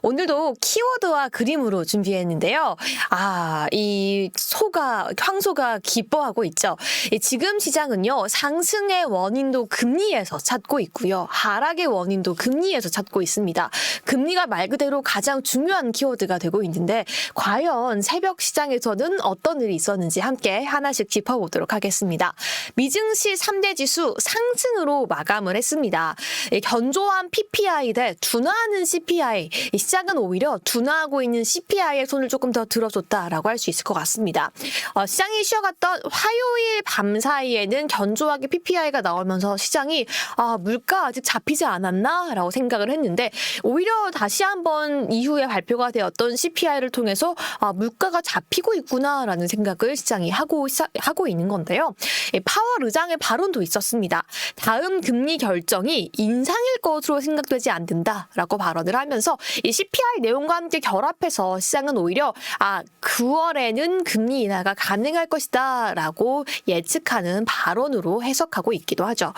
오늘도 키워드와 그림으로 준비했는데요. 이 황소가 기뻐하고 있죠. 지금 시장은요, 상승의 원인도 금리에서 찾고 있고요. 하락의 원인도 금리에서 찾고 있습니다. 금리가 말 그대로 가장 중요한 키워드가 되고 있는데, 과연 새벽 시장에서는 어떤 일이 있었는지 함께 하나씩 짚어보도록 하겠습니다. 미증시 3대 지수 상승으로 마감을 했습니다. 견조한 PPI 대 둔화하는 CPI, 시장은 오히려 둔화하고 있는 CPI에 손을 조금 더 들어줬다라고 할 수 있을 것 같습니다. 시장이 쉬어갔던 화요일 밤 사이에는 견조하게 PPI가 나오면서 시장이 물가 아직 잡히지 않았나? 라고 생각을 했는데, 오히려 다시 한번 이후에 발표가 되었던 CPI를 통해서 물가가 잡히고 있구나라는 생각을 시장이 하고 있는 건데요. 파월 의장의 발언도 있었습니다. 다음 금리 결정이 인상일 것으로 생각되지 않는다라고 발언을 하면서 이 CPI 내용과 함께 결합해서 시장은 오히려 9월에는 금리 인하가 가능할 것이다 라고 예측하는 발언으로 해석하고 있기도 하죠.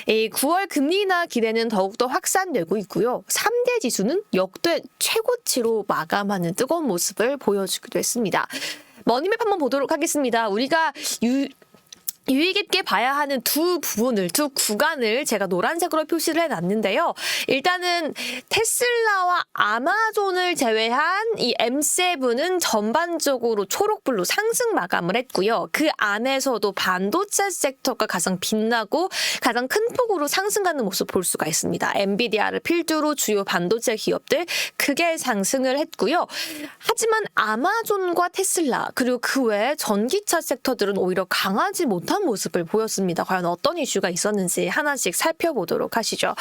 9월 금리 인하 기대는 더욱더 확산되고 있고요. 3대 지수는 역대 최고치로 마감하는 뜨거운 모습을 보여주기도 했습니다. 머니맵 한번 보도록 하겠습니다. 우리가 유의 깊게 봐야 하는 두 구간을 제가 노란색으로 표시를 해놨는데요. 일단은 테슬라와 아마존을 제외한 이 M7은 전반적으로 초록불로 상승 마감을 했고요. 그 안에서도 반도체 섹터가 가장 빛나고 가장 큰 폭으로 상승하는 모습 볼 수가 있습니다. 엔비디아를 필두로 주요 반도체 기업들 크게 상승을 했고요. 하지만 아마존과 테슬라 그리고 그 외에 전기차 섹터들은 오히려 강하지 못한 모습을 보였습니다. 과연 어떤 이슈가 있었는지 하나씩 살펴보도록 하시죠.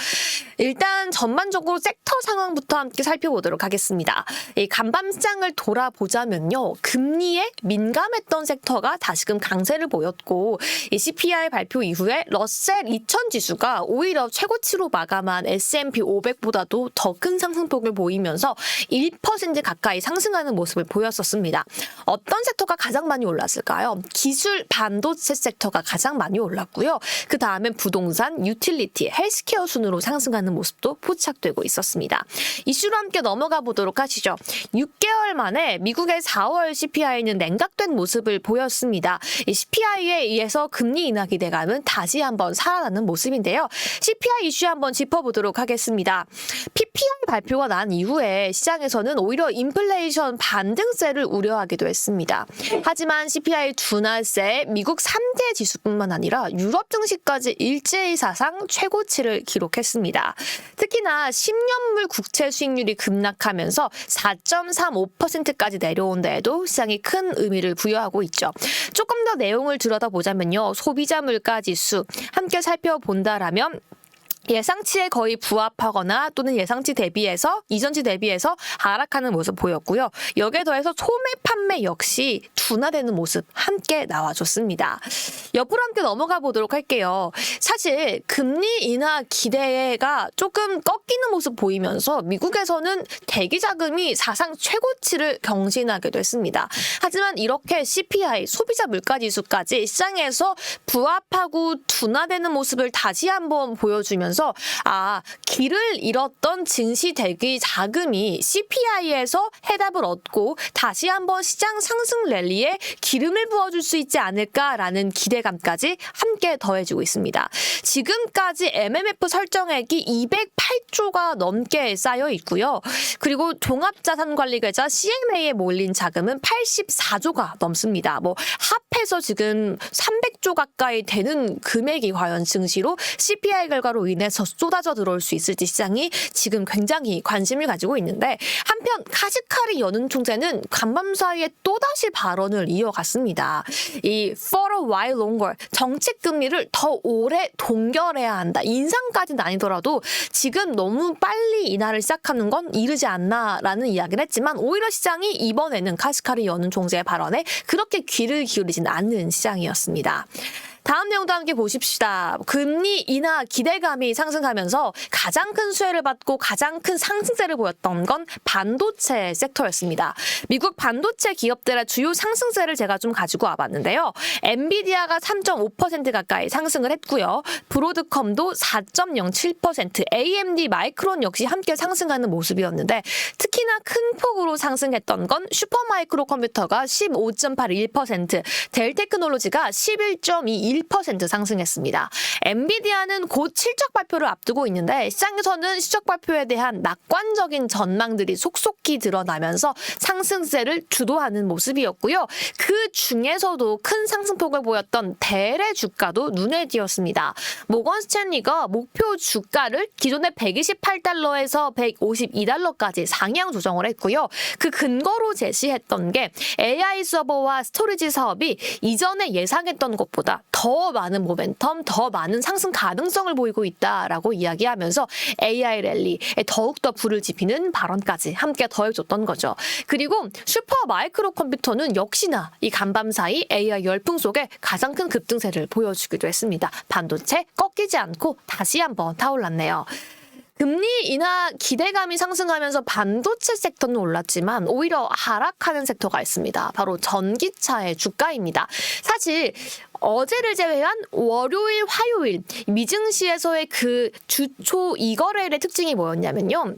일단 전반적으로 섹터 상황부터 함께 살펴보도록 하겠습니다. 이 간밤 시장을 돌아보자면요. 금리에 민감했던 섹터가 다시금 강세를 보였고, 이 CPI 발표 이후에 러셀 2000 지수가 오히려 최고치로 마감한 S&P 500보다도 더 큰 상승폭을 보이면서 1% 가까이 상승하는 모습을 보였었습니다. 어떤 섹터가 가장 많이 올랐을까요? 기술 반도체 섹터가 가장 많이 올랐고요. 그 다음엔 부동산, 유틸리티, 헬스케어 순으로 상승하는 모습도 포착되고 있었습니다. 이슈로 함께 넘어가 보도록 하시죠. 6개월 만에 미국의 4월 CPI는 냉각된 모습을 보였습니다. 이 CPI에 의해서 금리 인하 기대감은 다시 한번 살아나는 모습인데요. CPI 이슈 한번 짚어보도록 하겠습니다. PPI 발표가 난 이후에 시장에서는 오히려 인플레이션 반등세를 우려하기도 했습니다. 하지만 CPI 둔화세, 미국 3대 지수뿐만 아니라 유럽 증시까지 일제히 사상 최고치를 기록했습니다. 특히나 10년물 국채 수익률이 급락하면서 4.35%까지 내려온 데에도 시장이 큰 의미를 부여하고 있죠. 조금 더 내용을 들여다보자면요. 소비자 물가 지수 함께 살펴본다라면 예상치에 거의 부합하거나 또는 예상치 대비해서 이전치 대비해서 하락하는 모습 보였고요. 여기에 더해서 소매 판매 역시 둔화되는 모습 함께 나와줬습니다. 옆으로 함께 넘어가 보도록 할게요. 사실 금리 인하 기대가 조금 꺾이는 모습 보이면서 미국에서는 대기 자금이 사상 최고치를 경신하기도 했습니다. 하지만 이렇게 CPI 소비자 물가 지수까지 시장에서 부합하고 둔화되는 모습을 다시 한번 보여주면서 길을 잃었던 증시 대기 자금이 CPI에서 해답을 얻고 다시 한번 시장 상승 랠리에 기름을 부어줄 수 있지 않을까라는 기대감까지 함께 더해지고 있습니다. 지금까지 MMF 설정액이 208조가 넘게 쌓여 있고요. 그리고 종합자산관리계좌 CMA에 몰린 자금은 84조가 넘습니다. 합해서 지금 300조 가까이 되는 금액이 과연 증시로 CPI 결과로 인해서 쏟아져 들어올 수 있을지 시장이 지금 굉장히 관심을 가지고 있는데, 한편 카시카리 연은 총재는 간밤 사이에 또다시 발언을 이어갔습니다. 이 for a while longer, 정책 금리를 더 오래 동결해야 한다. 인상까지는 아니더라도 지금 너무 빨리 인하를 시작하는 건 이르지 않나라는 이야기를 했지만, 오히려 시장이 이번에는 카시카리 연은 총재의 발언에 그렇게 귀를 기울이진 않는 시장이었습니다. 다음 내용도 함께 보십시다. 금리 인하 기대감이 상승하면서 가장 큰 수혜를 받고 가장 큰 상승세를 보였던 건 반도체 섹터였습니다. 미국 반도체 기업들의 주요 상승세를 제가 좀 가지고 와봤는데요. 엔비디아가 3.5% 가까이 상승을 했고요. 브로드컴도 4.07%, AMD, 마이크론 역시 함께 상승하는 모습이었는데 특히나 큰 폭으로 상승했던 건 슈퍼마이크로 컴퓨터가 15.81%, 델테크놀로지가 11.21% 상승했습니다. 엔비디아는 곧 실적 발표를 앞두고 있는데 시장에서는 실적 발표에 대한 낙관적인 전망들이 속속히 드러나면서 상승세를 주도하는 모습이었고요. 그 중에서도 큰 상승폭을 보였던 델의 주가도 눈에 띄었습니다. 모건 스탠리가 목표 주가를 기존의 128달러에서 152달러까지 상향 조정을 했고요. 그 근거로 제시했던 게 AI 서버와 스토리지 사업이 이전에 예상했던 것보다 더 많은 모멘텀, 더 많은 상승 가능성을 보이고 있다라고 이야기하면서 AI 랠리에 더욱더 불을 지피는 발언까지 함께 더해줬던 거죠. 그리고 슈퍼 마이크로 컴퓨터는 역시나 이 간밤 사이 AI 열풍 속에 가장 큰 급등세를 보여주기도 했습니다. 반도체 꺾이지 않고 다시 한번 타올랐네요. 금리 인하 기대감이 상승하면서 반도체 섹터는 올랐지만 오히려 하락하는 섹터가 있습니다. 바로 전기차의 주가입니다. 사실 어제를 제외한 월요일, 화요일 미증시에서의 그 주초 이거래일의 특징이 뭐였냐면요.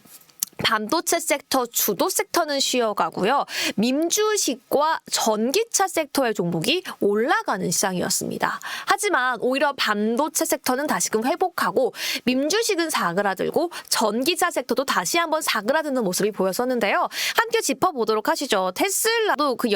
반도체 섹터, 주도 섹터는 쉬어가고요. 민주식과 전기차 섹터의 종목이 올라가는 시장이었습니다. 하지만 오히려 반도체 섹터는 다시금 회복하고 민주식은 사그라들고 전기차 섹터도 다시 한번 사그라드는 모습이 보였었는데요. 함께 짚어보도록 하시죠. 테슬라도 그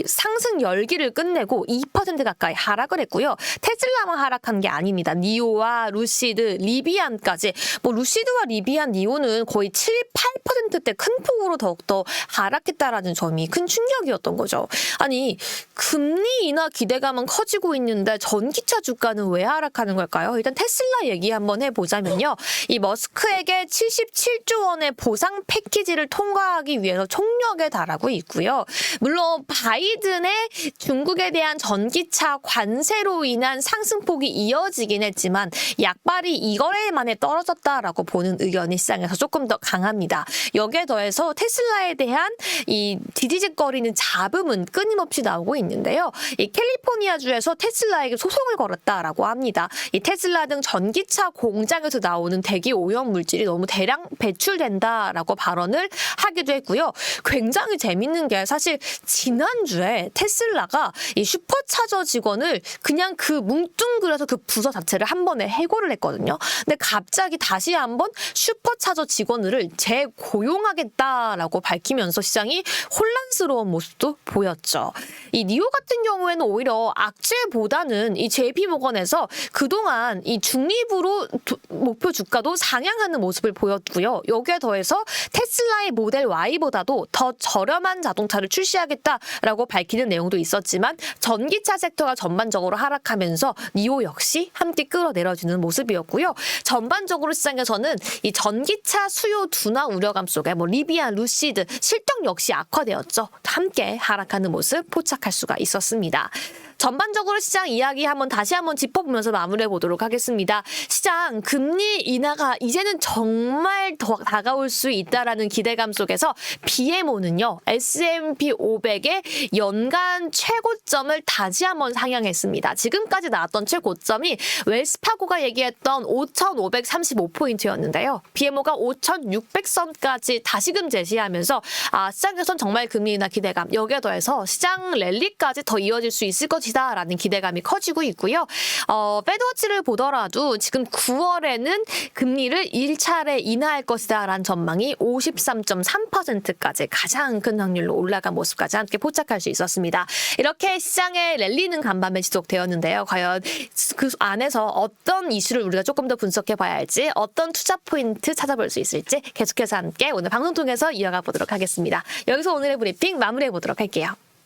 상승 열기를 끝내고 2% 가까이 하락을 했고요. 테슬라만 하락한 게 아닙니다. 니오와 루시드, 리비안까지 루시드와 리비안, 니오는 거의 8%대 큰 폭으로 더욱더 하락했다라는 점이 큰 충격이었던 거죠. 아니, 금리 인하 기대감은 커지고 있는데 전기차 주가는 왜 하락하는 걸까요? 일단 테슬라 얘기 한번 해보자면요. 이 머스크에게 77조 원의 보상 패키지를 통과하기 위해서 총력에 달하고 있고요. 물론 바이든의 중국에 대한 전기차 관세로 인한 상승폭이 이어지긴 했지만 약발이 이거래 만에 떨어졌다라고 보는 의견이 시장에서 조금 더 강합니다. 여기에 더해서 테슬라에 대한 이 디디직거리는 잡음은 끊임없이 나오고 있는데요. 이 캘리포니아주에서 테슬라에게 소송을 걸었다라고 합니다. 이 테슬라 등 전기차 공장에서 나오는 대기 오염 물질이 너무 대량 배출된다라고 발언을 하기도 했고요. 굉장히 재밌는 게 사실 지난주에 테슬라가 이 슈퍼차저 직원을 그냥 그 뭉뚱그려서 그 부서 자체를 한 번에 해고를 했거든요. 근데 갑자기 다시 한번 슈퍼차저 직원을 재고용하겠다라고 밝히면서 시장이 혼란스러운 모습도 보였죠. 이 니오 같은 경우에는 오히려 악재보다는 이 JP모건에서 그동안 이 중립으로 목표 주가도 상향하는 모습을 보였고요. 여기에 더해서 테슬라의 모델 Y보다도 더 저렴한 자동차를 출시하겠다라고 밝히는 내용도 있었지만 전기차 섹터가 전반적으로 하락하면서 니오 역시 함께 끌어내려주는 모습이었고요. 전반적으로 시장에서는 이 전기차 수요 둔화 우려감 속에 리비안, 루시드 실적 역시 악화되었죠. 함께 하락하는 모습 포착할 수가 있었습니다. 전반적으로 시장 이야기 다시 한번 짚어보면서 마무리해 보도록 하겠습니다. 시장 금리 인하가 이제는 정말 더 다가올 수 있다라는 기대감 속에서 BMO는요. S&P 500의 연간 최고점을 다시 한번 상향했습니다. 지금까지 나왔던 최고점이 웰스파고가 얘기했던 5,535포인트였는데요. BMO가 5,600선까지 다시금 제시하면서 시장에선 정말 금리 인하 기대감, 여기에 더해서 시장 랠리까지 더 이어질 수 있을 것이다라는 기대감이 커지고 있고요. 페드워치를 보더라도 지금 9월에는 금리를 1차례 인하할 것이다라는 전망이 53.3%까지 가장 큰 확률로 올라간 모습까지 함께 포착할 수 있었습니다. 이렇게 시장의 랠리는 간밤에 지속되었는데요. 과연 그 안에서 어떤 이슈를 우리가 조금 더 분석해 봐야 할지, 어떤 투자 포인트 찾아볼 수 있을지 계속해서 함께 오늘 방송 통해서 이어가 보도록 하겠습니다. 여기서 오늘의 브리핑 마무리해 보도록 할게요.